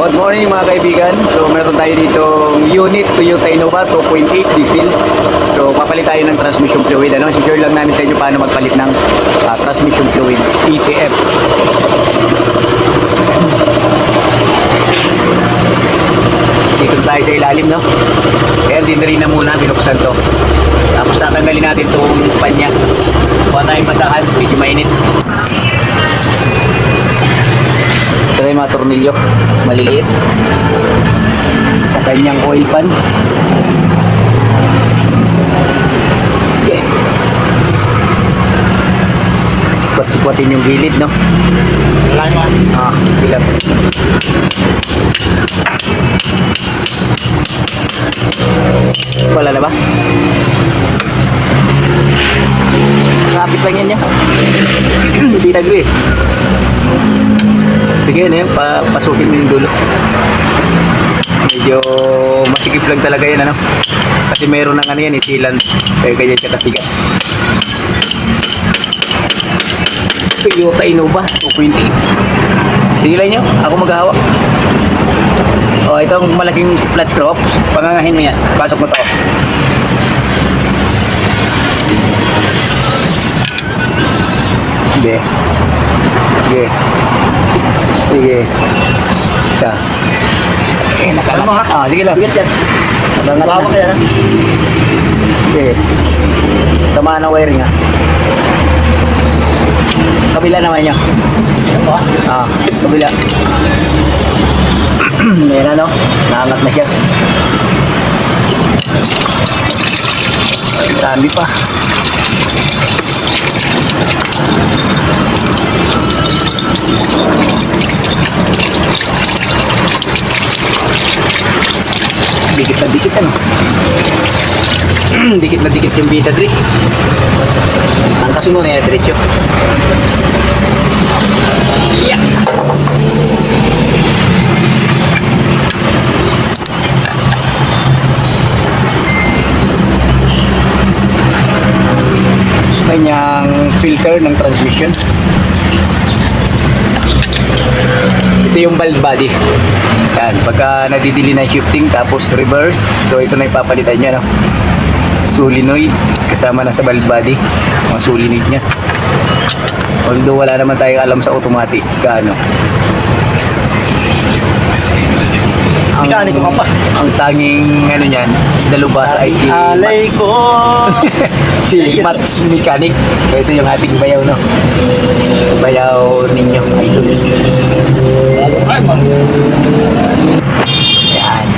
Good morning mga kaibigan. So meron tayo dito unit Toyota Innova 2.8 diesel. So papalit tayo ng transmission fluid. I-share lang namin sa inyo paano magpalit ng transmission fluid ETF. Dito tayo sa ilalim, no? Kaya din rin na muna binuksan to. Tapos tatanggalin natin itong panya. Kuha tayong masahan, medyo mainit. Ito na yung mga tornilyo, maliliit. Sa kanyang oil pan. Okay. Sikwat-sikwatin yung gilid, no? Wala naman. Bilang. Wala na ba? Nakapit lang yan niya. Hindi nag-agree. Sige na yun, pasukin mo yung dulo. Medyo masikip lang talaga yan, ano? Kasi meron ng ano yan, isilan. Kaya ganyan katatigas. Toyota Innova 2.8. Sige lang nyo, ako maghahawak. O, itong malaking flat screw, pangangahin mo yan. Pasok mo to. Sige. Sige. Sige. Isa. Nakalat. Sige lang. Bigat yan. Nakalat Hawak yan. Sige. Tamaan ang wiring, ha. Kabila naman nyo. Kabila. Ayan, ano? Naangat na siya. Dami pa. Dikit na dikit, ano? Dikit na dikit yung beta drip. Angkasin mo na yan, diretso. Yeah. Kanyang filter ng transmission. Ito yung valve body. Yan, pagka nadidili na shifting tapos reverse, so ito na ipapalitan niya, no? Solenoid kasama na sa valve body, mga solenoid niya. Although wala naman tayong alam sa automatic kaano. Mekaniko ka pa. Ang tanging ano niyan, dalubhasa ay si Alay Mats. ko. Si Mats Mechanic. So ito yung ating bayaw, no? Bayaw ninyo, idol. Yan.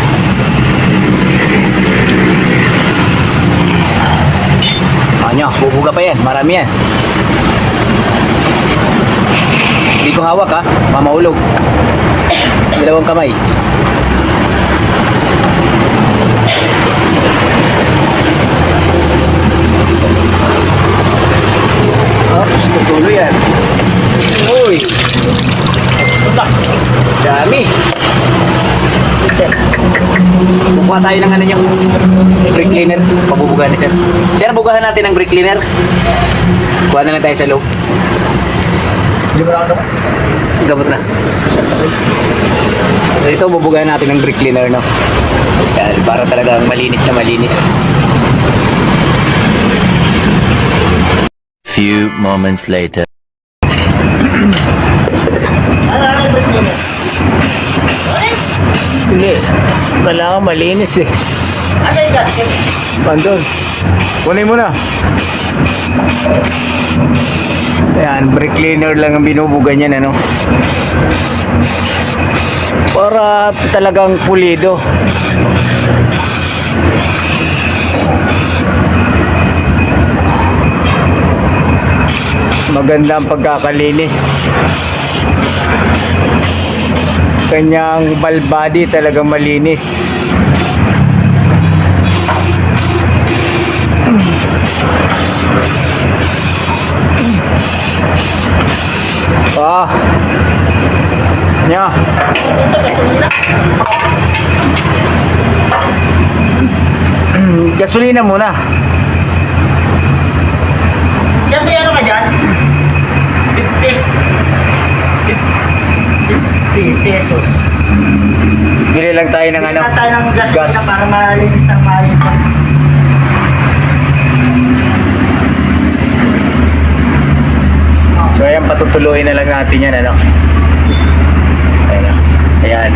Nyo, bubuga pa yan, marami yan. Hindi ko hawak, ha, mamaulog. Dalawang kamay. Oops, tutuloy yan. Uy, dami. Kukuha tayo ng ano nyo, brake cleaner. Pabubugahan ni sir. Sir, bugahan natin ng brake cleaner. Kuha na lang tayo sa loob. Hindi mo lang Gamot na. So ito, bubugahan natin ng brake cleaner, no? Yan, para talagang malinis na malinis. Few moments later. Hindi. Kailangan malinis, eh. Ano yung gasket? Pandol. Kunin mo na. Ayan, brake cleaner lang ang binubugan niyan, ano? Para talagang pulido. Maganda ang pagkakalinis. Kanyang valve body talagang malinis. Nya. Gasolina muna. Siyempre, ano ka dyan? 50. 50 pesos. Bili lang tayo ng ano. Bigyan tayo ng gas, Gas. na para malinis ng maayos na. So ayan, patutuloy na lang natin yan, ano. Ayan, ayan.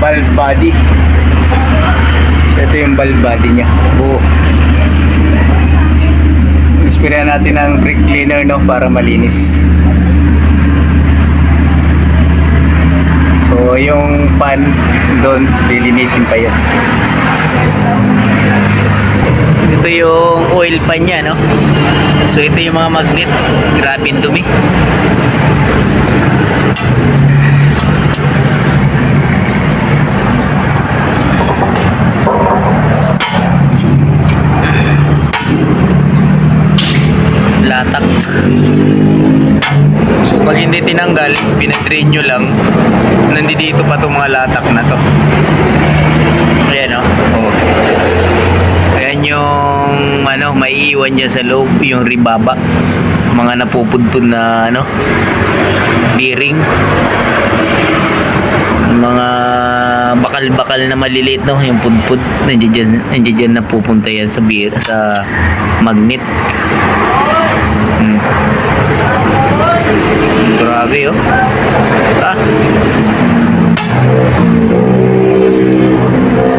Valve body. So ito yung valve body niya. Buo. Ispirahan natin ng brake cleaner, no, para malinis. So yung fan doon, lilinisin pa yun. Ito yung oil pan niya, no. So ito yung mga magnet. Grabe yung dumi. Latak. So pag hindi tinanggal, pinadrain nyo lang, nandito pa itong mga latak na to. Ayan, no. Oh. Ayan yung ano, maiiwan niya sa loob, yung ribaba, mga napupudpud na ano, bearing, mga bakal-bakal na maliliit, no, yung pudpud, nandiyan napupunta yan sa sa magnet. Grabe, oh.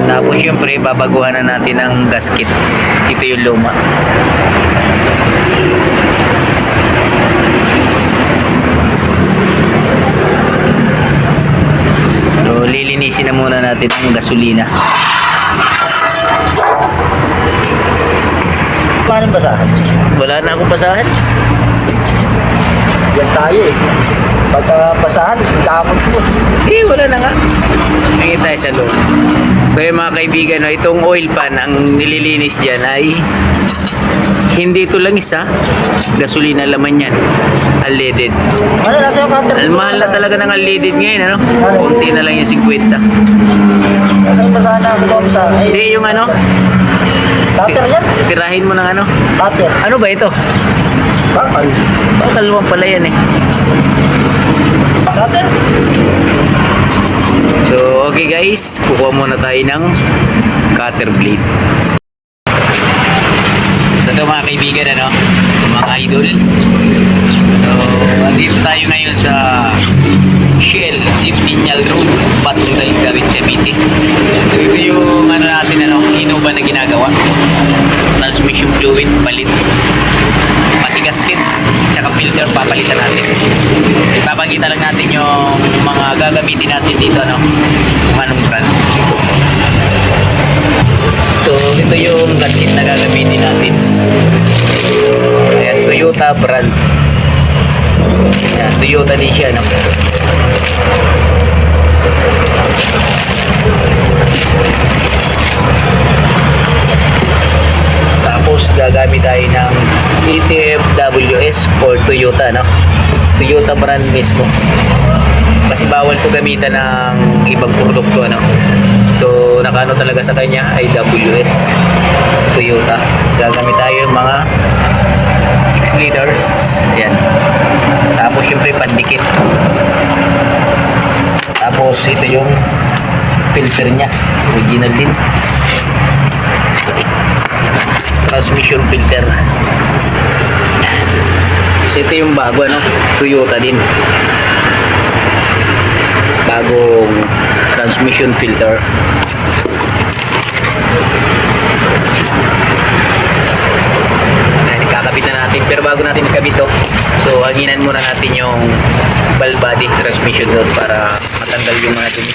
Tapos syempre babaguhan na natin ang gasket. Ito yung luma. So lilinisin na muna natin ang gasolina. Paano basahan? Wala na akong pasahan. Yan tayo eh. Pagka basahan, tapon ko. Wala na nga. Tingin tayo sa loob. So yung mga kaibigan, no, itong oil pan, ang nililinis dyan ay hindi ito lang isa. Gasolina laman yan. Unleaded. Ano, nasa yung counter? Ang mahal na talaga ng unleaded ngayon, ano? Kunti na lang yung 50. Nasa yung basahan na ako sa... Hindi, yung ano? Cutter yan? Tirahin mo ng ano? Cutter. Ano ba ito? Bakal. Bakal mo pala yan, eh. Cutter? So, okay guys, kukuha muna tayo ng cutter blade. So, ito mga kaibigan, ano, mga idol. So, andito tayo ngayon sa Shell Centennial Road, Patungay, Gawin, Cavite. So, ito yung ano natin, ano, Innova na ginagawa. Transmission fluid, palit. Pati gasket, saka filter, papalitan natin. Ipapakita lang natin yung mga gagamitin natin dito, ano, kung anong brand. So, ito yung gasket na gagamitin natin. Ayan, Toyota brand. Ayan, Toyota din siya, no? Tapos gagamit tayo ng ATFWS for Toyota, no? Toyota brand mismo. Kasi bawal to gamitan ng ibang produkto, ano? So nakaano talaga sa kanya ay WS Toyota. Gagamit tayo mga 6 liters. Ayan. Tapos syempre pandikit. Tapos ito yung filter niya, original din. Transmission filter. So ito yung bago, ano, Toyota din. Bagong transmission filter. Ayan, ikakabit na natin. Pero bago natin ikabit to, so hanginan muna natin yung valve body transmission doon para matanggal yung mga dumi.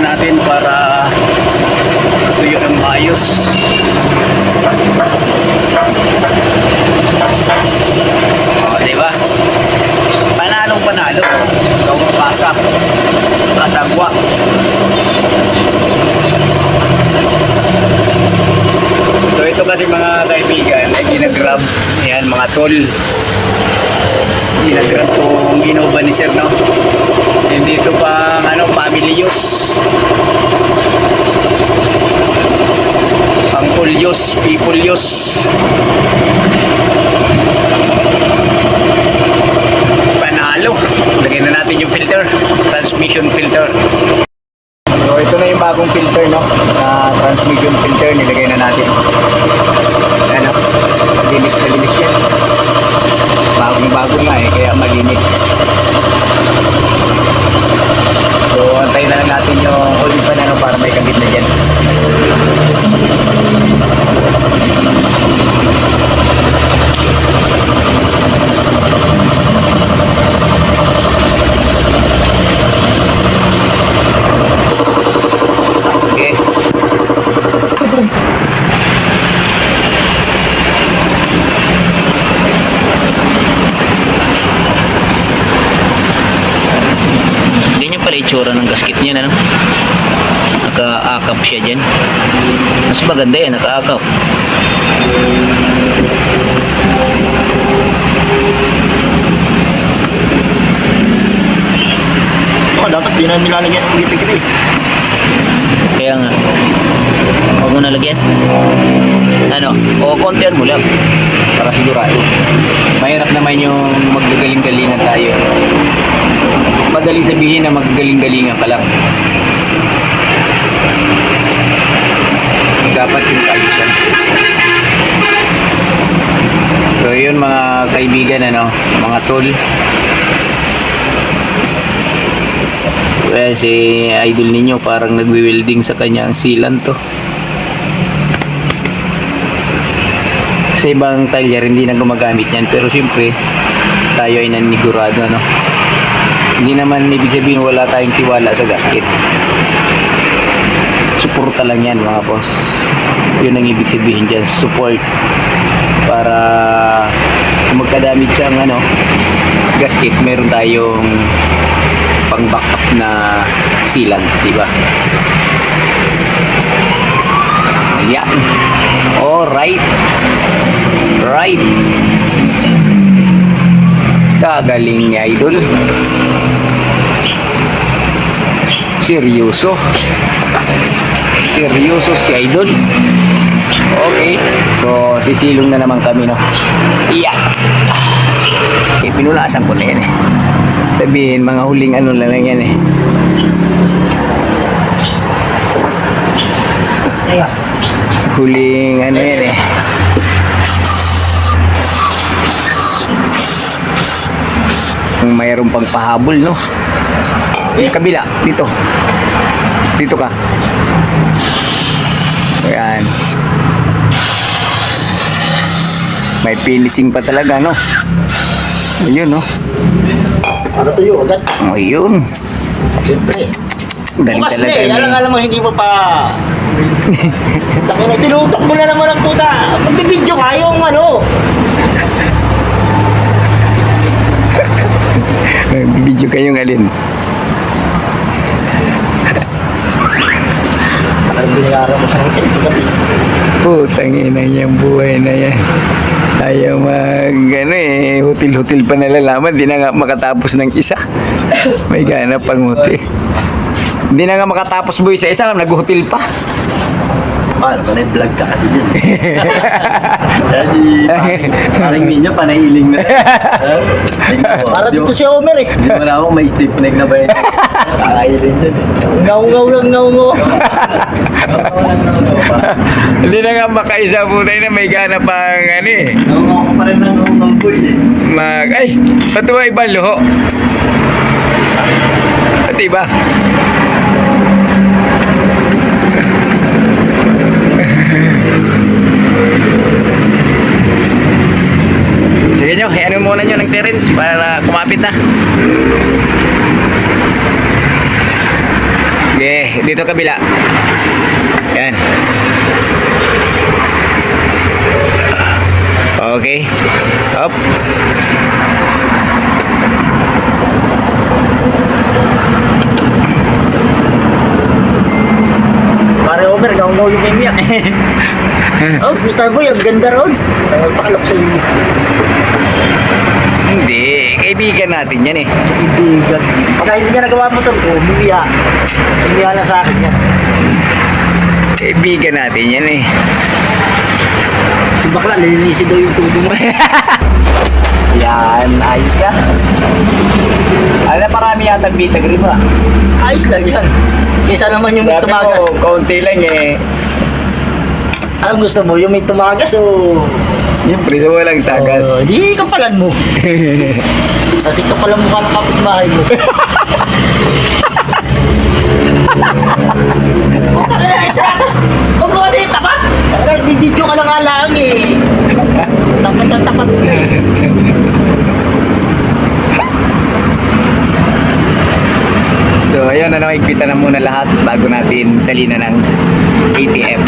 natin para tuyo ng maayos. O, diba? Panalong panalo. Gawang pasak. Kasagwa. So ito kasi mga kaibigan ay ginagrab. Yan mga tol. Ginagrab kung ginawa ni sir, no? Hindi ito pang family use. Pang full use, people use. Panalo. Lagyan na natin yung filter. Transmission filter. So ito na yung bagong filter, no? Na transmission filter, nilagay na natin. Ano? Malinis na linis yan. Bagong-bago nga kaya malinis. So antayin na lang natin yung huli pa na para may kabit na dyan. Okay. Ganyan pala itsura ng gasket niya, ano? Naka-akap siya dyan. Mas maganda yan, naka-akap. Dapat di na nilalagyan ng gipig-gipig. Kaya nga. Huwag mo nalagyan. Ano? O kontihan mo lang. Para sigurado. Mahirap naman yung magagaling-galingan tayo. Madaling sabihin na magagaling-galingan ka lang. Dapat yung kaayusan. So yun mga kaibigan, mga tol. Well, si idol ninyo parang nagwi-welding sa kanya ang sealant to. Sa ibang talyer hindi na gumagamit yan, pero siyempre tayo ay nanigurado, hindi naman ibig sabihin wala tayong tiwala sa gasket. Suporta lang yan mga boss. Yun ang ibig sabihin dyan, support. Para kung magkadamit siyang gasket, meron tayong pang backup na sealant, diba? Yeah. Alright. Right. Kagaling ni idol. Seryoso. Seryoso si idol. Okay. So, sisilong na naman kami, no? Yeah. Okay, pinunasan ko na yan eh. Sabihin, mga huling lang yan eh. Huling yan eh. Mayroon pang pahabol, no? Yung kabila, dito. Dito ka. Ayan. May finishing pa talaga, no? Ayun, no? Ano tuyo agad? Ayun. Siyempre. Galing Bukas talaga. na eh. Alam mo hindi mo pa... Takina, tinutok mo na naman ang puta. Magbibidyo ka yung Video kayong alin. Parang binayaran mo sa hotel. Putang ina niyang buhay na yan. Ayaw hotel-hotel pa nalalaman. Di na nga makatapos ng isa. May gana pang hotel. Di na nga makatapos boy sa isa, nag-hotel pa. Paano ka na-vlog ka kasi dyan? Kasi parang ninyo panailing na. Para dito si Homer eh. Hindi mo na ako may stiff neck na ba yun? Nakailing dyan eh. Ngaw-ngaw lang ngaw-ngaw. Hindi na nga makaisa po tayo na may gana pang Ngaw-ngaw ka pa rin ng ngaw-ngaw boy eh. Ay, patuwa ibang luho. Pati ba? Sige nyo, ano muna nyo ng clearance para kumapit na. Okay, dito dito kabila. Yan. Okay. Up. Pare Omer, gaw-gaw yung meme yan. Oh, puta boy, ang ganda ron. Pakalap sa iyo. Hindi, kaibigan natin yan eh. Kaibigan. Pagka hindi niya nagawa mo ito, humiya. Humiya lang sa akin yan. Kaibigan natin yan eh. Si bakla, lilinisin daw yung tubo mo. Yan, ayos na. Alam na parami yata bita grip ha. Ayos lang yan. Kaysa naman yung may tumagas. Kaunti lang eh. Ang gusto mo, yung may tumagas o... Yung preso walang tagas. Di kapalan mo. Kasi kapalan mo ka ng kapitbahay mo. Huwag mo kasi tapat. Bibidyo ka na nga lang eh. Tapat na tapat. So ayun, ikita na muna lahat bago natin salina ng ATM.